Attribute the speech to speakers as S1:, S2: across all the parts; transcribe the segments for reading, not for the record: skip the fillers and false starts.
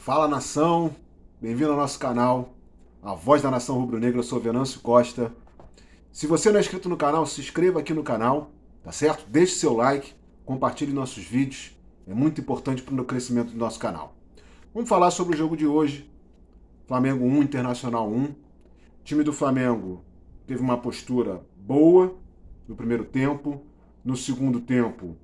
S1: Fala nação, bem-vindo ao nosso canal, a voz da nação rubro-negra. Eu sou Venâncio Costa. Se você não é inscrito no canal, se inscreva aqui no canal, tá certo? Deixe seu like, compartilhe nossos vídeos, é muito importante para o crescimento do nosso canal. Vamos falar sobre o jogo de hoje, Flamengo 1, Internacional 1. O time do Flamengo teve uma postura boa no primeiro tempo, no segundo tempo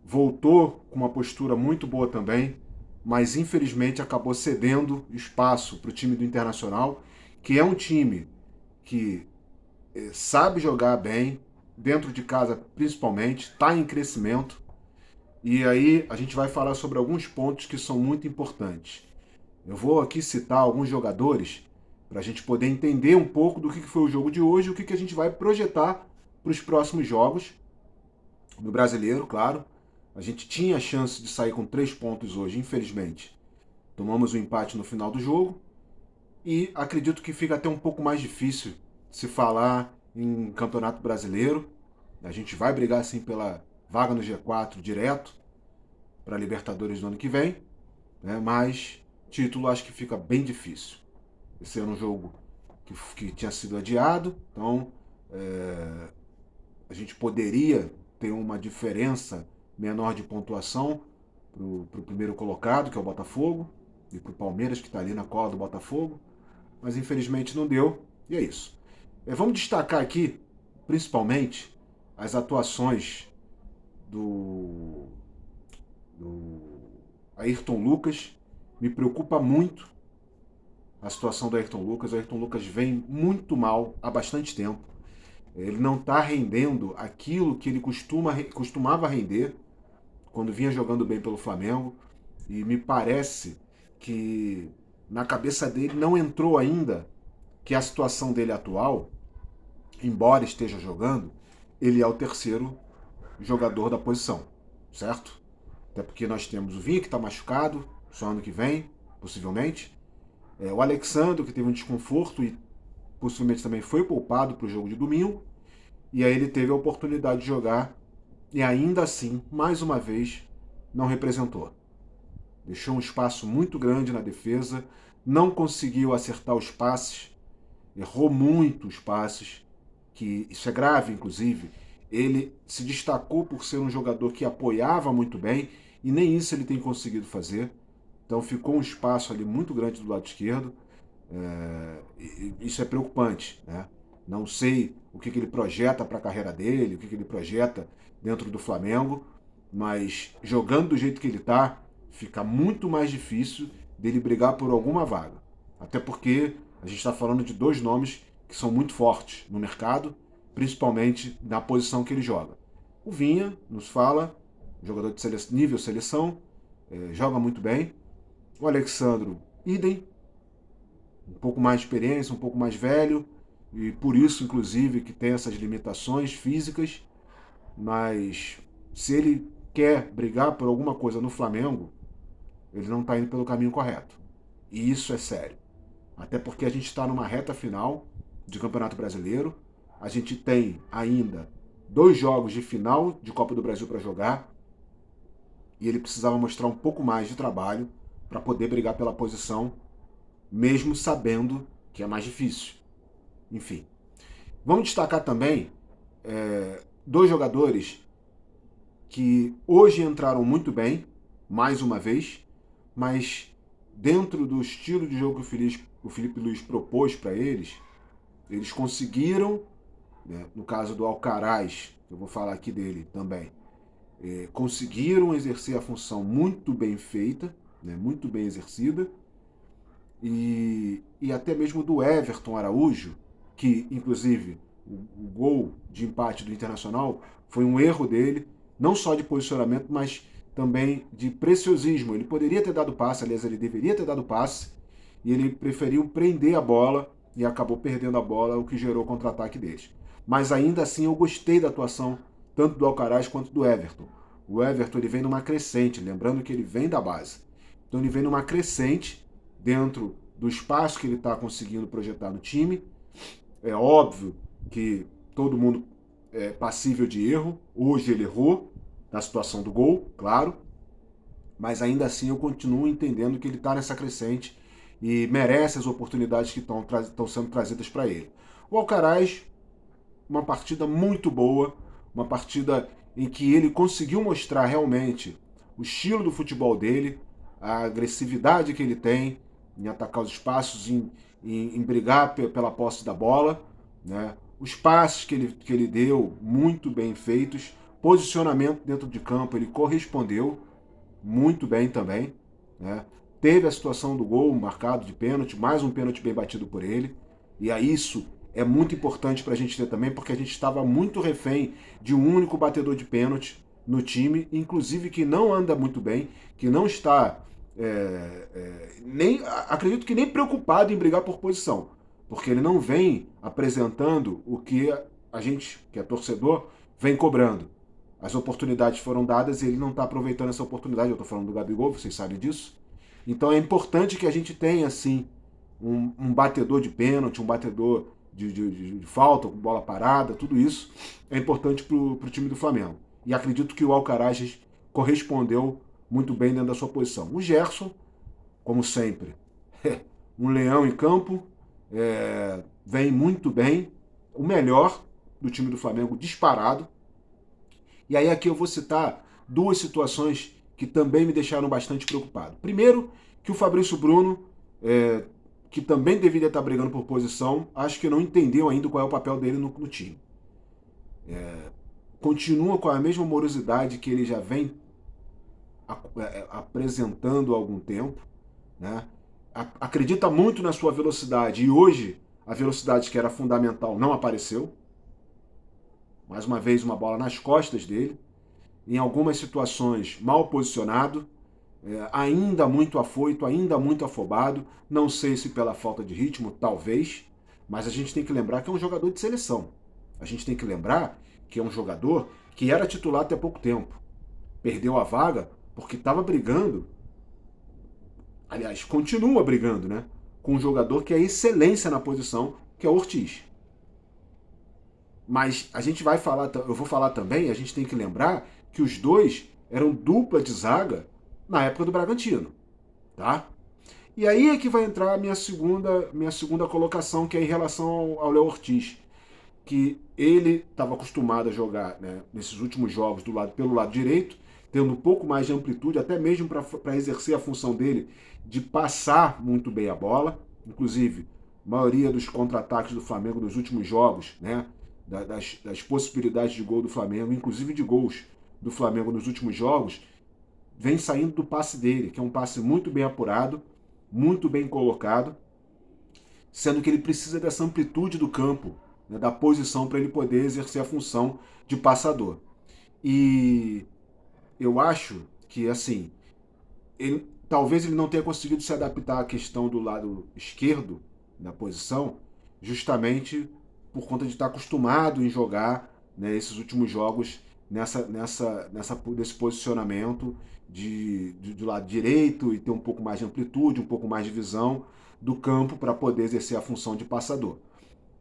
S1: voltou com uma postura muito boa também, mas infelizmente acabou cedendo espaço para o time do Internacional, que é um time que sabe jogar bem, dentro de casa principalmente, está em crescimento. E aí a gente vai falar sobre alguns pontos que são muito importantes. Eu vou aqui citar alguns jogadores para a gente poder entender um pouco do que foi o jogo de hoje e o que a gente vai projetar para os próximos jogos, no Brasileiro, claro. A gente tinha a chance de sair com 3 pontos hoje, infelizmente. Tomamos o empate no final do jogo e acredito que fica até um pouco mais difícil se falar em Campeonato Brasileiro. A gente vai brigar sim pela vaga no G4 direto para a Libertadores do ano que vem, né? Mas título acho que fica bem difícil. Esse era um jogo que tinha sido adiado, então a gente poderia ter uma diferença menor de pontuação para o primeiro colocado, que é o Botafogo, e para o Palmeiras, que está ali na cola do Botafogo, mas infelizmente não deu, e é isso. Vamos destacar aqui, principalmente, as atuações do Ayrton Lucas. Me preocupa muito a situação do Ayrton Lucas. O Ayrton Lucas vem muito mal há bastante tempo. Ele não está rendendo aquilo que ele costumava render quando vinha jogando bem pelo Flamengo. E me parece que na cabeça dele não entrou ainda que a situação dele atual, embora esteja jogando, ele é o terceiro jogador da posição, certo? Até porque nós temos o Vinha, que está machucado, só ano que vem, possivelmente. O Alexandre, que teve um desconforto e possivelmente também foi poupado para o jogo de domingo. E aí ele teve a oportunidade de jogar e ainda assim, mais uma vez, não representou. Deixou um espaço muito grande na defesa, não conseguiu acertar os passes, errou muito os passes, que isso é grave, inclusive. Ele se destacou por ser um jogador que apoiava muito bem e nem isso ele tem conseguido fazer. Então ficou um espaço ali muito grande do lado esquerdo. Isso é preocupante, né? Não sei o que ele projeta para a carreira dele, o que ele projeta dentro do Flamengo, mas jogando do jeito que ele está, fica muito mais difícil dele brigar por alguma vaga. Até porque a gente está falando de dois nomes que são muito fortes no mercado, principalmente na posição que ele joga. O Vinha, nos fala, jogador de nível seleção, joga muito bem. O Alexandro, idem, um pouco mais de experiência, um pouco mais velho, e por isso, inclusive, que tem essas limitações físicas, mas se ele quer brigar por alguma coisa no Flamengo, ele não está indo pelo caminho correto. E isso é sério. Até porque a gente está numa reta final de Campeonato Brasileiro, a gente tem ainda 2 jogos de final de Copa do Brasil para jogar, e ele precisava mostrar um pouco mais de trabalho para poder brigar pela posição, mesmo sabendo que é mais difícil. Enfim. Vamos destacar também 2 jogadores que hoje entraram muito bem, mais uma vez, mas dentro do estilo de jogo que o Felipe Luiz propôs para eles conseguiram, né, no caso do Alcaraz, eu vou falar aqui dele também, conseguiram exercer a função muito bem feita, né, muito bem exercida, e até mesmo do Everton Araújo, que inclusive o gol de empate do Internacional foi um erro dele, não só de posicionamento, mas também de preciosismo. Ele poderia ter dado passe, aliás, ele deveria ter dado passe, e ele preferiu prender a bola e acabou perdendo a bola, o que gerou o contra-ataque deles. Mas ainda assim eu gostei da atuação tanto do Alcaraz quanto do Everton. O Everton ele vem numa crescente, lembrando que ele vem da base. Então ele vem numa crescente dentro do espaço que ele está conseguindo projetar no time. É óbvio que todo mundo é passível de erro. Hoje ele errou na situação do gol, claro. mas ainda assim eu continuo entendendo que ele está nessa crescente e merece as oportunidades que estão sendo trazidas para ele. O Alcaraz, uma partida muito boa, uma partida em que ele conseguiu mostrar realmente o estilo do futebol dele, a agressividade que ele tem em atacar os espaços, em brigar pela posse da bola, né? Os passes que ele deu, muito bem feitos, posicionamento dentro de campo, ele correspondeu muito bem também, né? Teve a situação do gol marcado de pênalti, mais um pênalti bem batido por ele, e aí isso é muito importante para a gente ter também, porque a gente estava muito refém de um único batedor de pênalti no time, inclusive que não anda muito bem, que não está nem acredito que nem preocupado em brigar por posição, porque ele não vem apresentando o que a gente, que é torcedor, vem cobrando. As oportunidades foram dadas e ele não está aproveitando essa oportunidade. Eu estou falando do Gabigol, vocês sabem disso. Então é importante que a gente tenha, assim, um batedor de pênalti, um batedor de falta, com bola parada, tudo isso é importante para o time do Flamengo. E acredito que o Alcaraz correspondeu muito bem dentro da sua posição. O Gerson, como sempre, um leão em campo, vem muito bem, o melhor do time do Flamengo disparado. E aí aqui eu vou citar duas situações que também me deixaram bastante preocupado. Primeiro, que o Fabrício Bruno, que também deveria estar brigando por posição, acho que não entendeu ainda qual é o papel dele no time. Continua com a mesma morosidade que ele já vem apresentando há algum tempo, né? Acredita muito na sua velocidade e hoje a velocidade que era fundamental não apareceu. Mais uma vez, uma bola nas costas dele. Em algumas situações, mal posicionado, ainda muito afoito, ainda muito afobado. Não sei se pela falta de ritmo, talvez, mas a gente tem que lembrar que é um jogador de seleção. A gente tem que lembrar que é um jogador que era titular até pouco tempo. Perdeu a vaga porque estava brigando, aliás, continua brigando, né? Com um jogador que é excelência na posição, que é o Ortiz. Mas a gente vai falar, eu vou falar também, a gente tem que lembrar que os dois eram dupla de zaga na época do Bragantino, tá? E aí é que vai entrar a minha segunda colocação, que é em relação ao Léo Ortiz, que ele estava acostumado a jogar, né, nesses últimos jogos pelo lado direito, tendo um pouco mais de amplitude, até mesmo para exercer a função dele de passar muito bem a bola. Inclusive, a maioria dos contra-ataques do Flamengo nos últimos jogos, né, das possibilidades de gol do Flamengo, inclusive de gols do Flamengo nos últimos jogos, vem saindo do passe dele, que é um passe muito bem apurado, muito bem colocado, sendo que ele precisa dessa amplitude do campo, né, da posição, para ele poder exercer a função de passador. E eu acho que, assim, talvez ele não tenha conseguido se adaptar à questão do lado esquerdo da posição, justamente por conta de estar acostumado em jogar, né, esses últimos jogos nesse posicionamento do lado direito e ter um pouco mais de amplitude, um pouco mais de visão do campo para poder exercer a função de passador.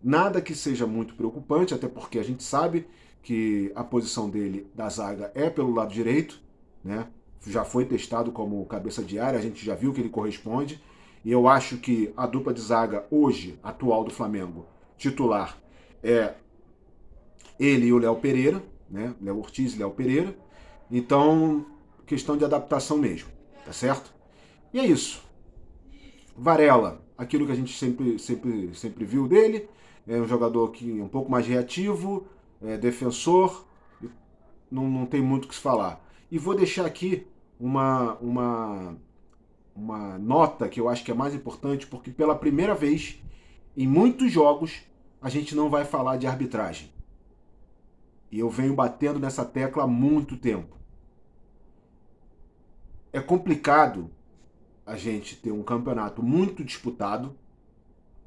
S1: Nada que seja muito preocupante, até porque a gente sabe que a posição dele da zaga é pelo lado direito, né? Já foi testado como cabeça de área, a gente já viu que ele corresponde. E eu acho que a dupla de zaga hoje, atual do Flamengo, titular, é ele e o Léo Pereira, né? Léo Ortiz e Léo Pereira. Então, questão de adaptação mesmo, tá certo? E é isso. Varela, aquilo que a gente sempre viu dele, é um jogador que é um pouco mais reativo, defensor, não tem muito o que se falar. E vou deixar aqui uma nota que eu acho que é mais importante, porque pela primeira vez em muitos jogos a gente não vai falar de arbitragem. E eu venho batendo nessa tecla há muito tempo. É complicado a gente ter um campeonato muito disputado,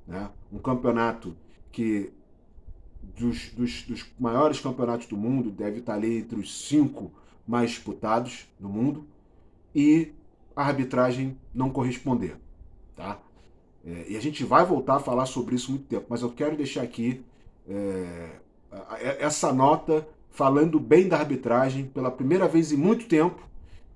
S1: né? Um campeonato que dos maiores campeonatos do mundo deve estar ali entre os 5 mais disputados no mundo, e a arbitragem não corresponder, tá? E a gente vai voltar a falar sobre isso muito tempo, mas eu quero deixar aqui essa nota falando bem da arbitragem pela primeira vez em muito tempo,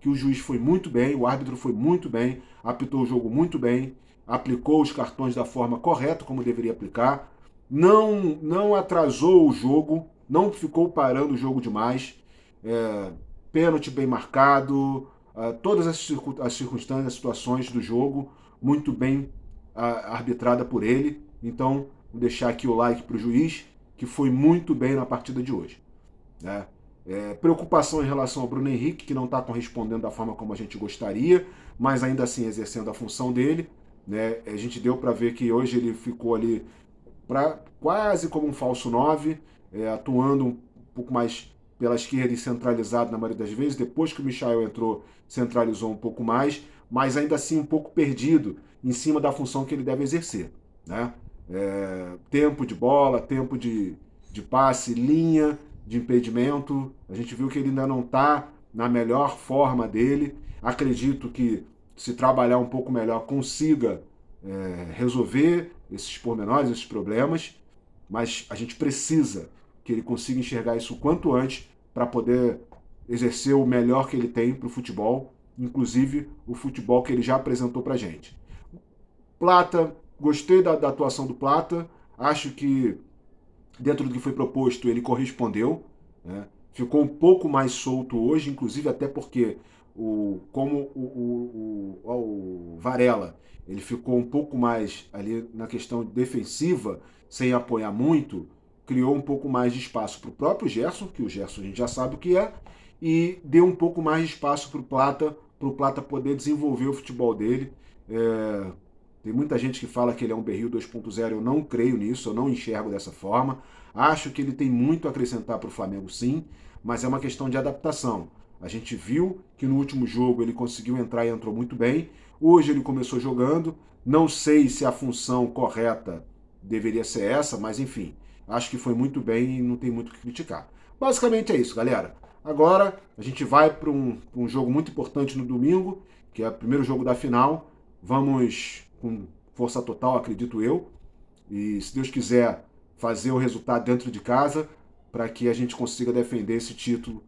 S1: que o juiz foi muito bem, o árbitro foi muito bem, apitou o jogo muito bem, aplicou os cartões da forma correta, como deveria aplicar, não atrasou o jogo, não ficou parando o jogo demais, pênalti bem marcado, todas as circunstâncias, as situações do jogo muito bem arbitrada por ele. Então, vou deixar aqui o like para o juiz, que foi muito bem na partida de hoje, né? Preocupação em relação ao Bruno Henrique, que não está correspondendo da forma como a gente gostaria, mas ainda assim exercendo a função dele, né? A gente deu para ver que hoje ele ficou ali quase como um falso 9, atuando um pouco mais pela esquerda e centralizado na maioria das vezes. Depois que o Michael entrou, centralizou um pouco mais, mas ainda assim um pouco perdido em cima da função que ele deve exercer, né? Tempo de bola, tempo de passe, linha de impedimento. A gente viu que ele ainda não está na melhor forma dele. Acredito que, se trabalhar um pouco melhor, consiga resolver esses pormenores, esses problemas, mas a gente precisa que ele consiga enxergar isso o quanto antes para poder exercer o melhor que ele tem para o futebol, inclusive o futebol que ele já apresentou para a gente. Plata, gostei da atuação do Plata, acho que dentro do que foi proposto ele correspondeu, né? Ficou um pouco mais solto hoje, inclusive até porque o Varela ele ficou um pouco mais ali na questão defensiva, sem apoiar muito, criou um pouco mais de espaço para o próprio Gerson, que o Gerson a gente já sabe o que é, e deu um pouco mais de espaço para o Plata poder desenvolver o futebol dele. Tem muita gente que fala que ele é um Berril 2.0, eu não creio nisso, eu não enxergo dessa forma. Acho que ele tem muito a acrescentar para o Flamengo, sim, mas é uma questão de adaptação. A gente viu que no último jogo ele conseguiu entrar e entrou muito bem. Hoje ele começou jogando. Não sei se a função correta deveria ser essa, mas enfim, acho que foi muito bem e não tem muito o que criticar. Basicamente é isso, galera. Agora a gente vai para um jogo muito importante no domingo, que é o primeiro jogo da final. Vamos com força total, acredito eu. E se Deus quiser, fazer o resultado dentro de casa para que a gente consiga defender esse título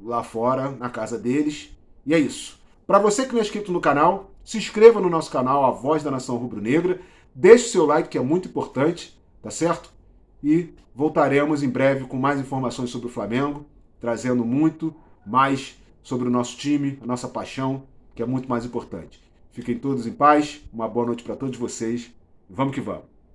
S1: lá fora, na casa deles. E é isso. Para você que não é inscrito no canal, se inscreva no nosso canal, A Voz da Nação Rubro-Negra. Deixe o seu like, que é muito importante, tá certo? E voltaremos em breve com mais informações sobre o Flamengo, trazendo muito mais sobre o nosso time, a nossa paixão, que é muito mais importante. Fiquem todos em paz, uma boa noite para todos vocês. Vamos que vamos.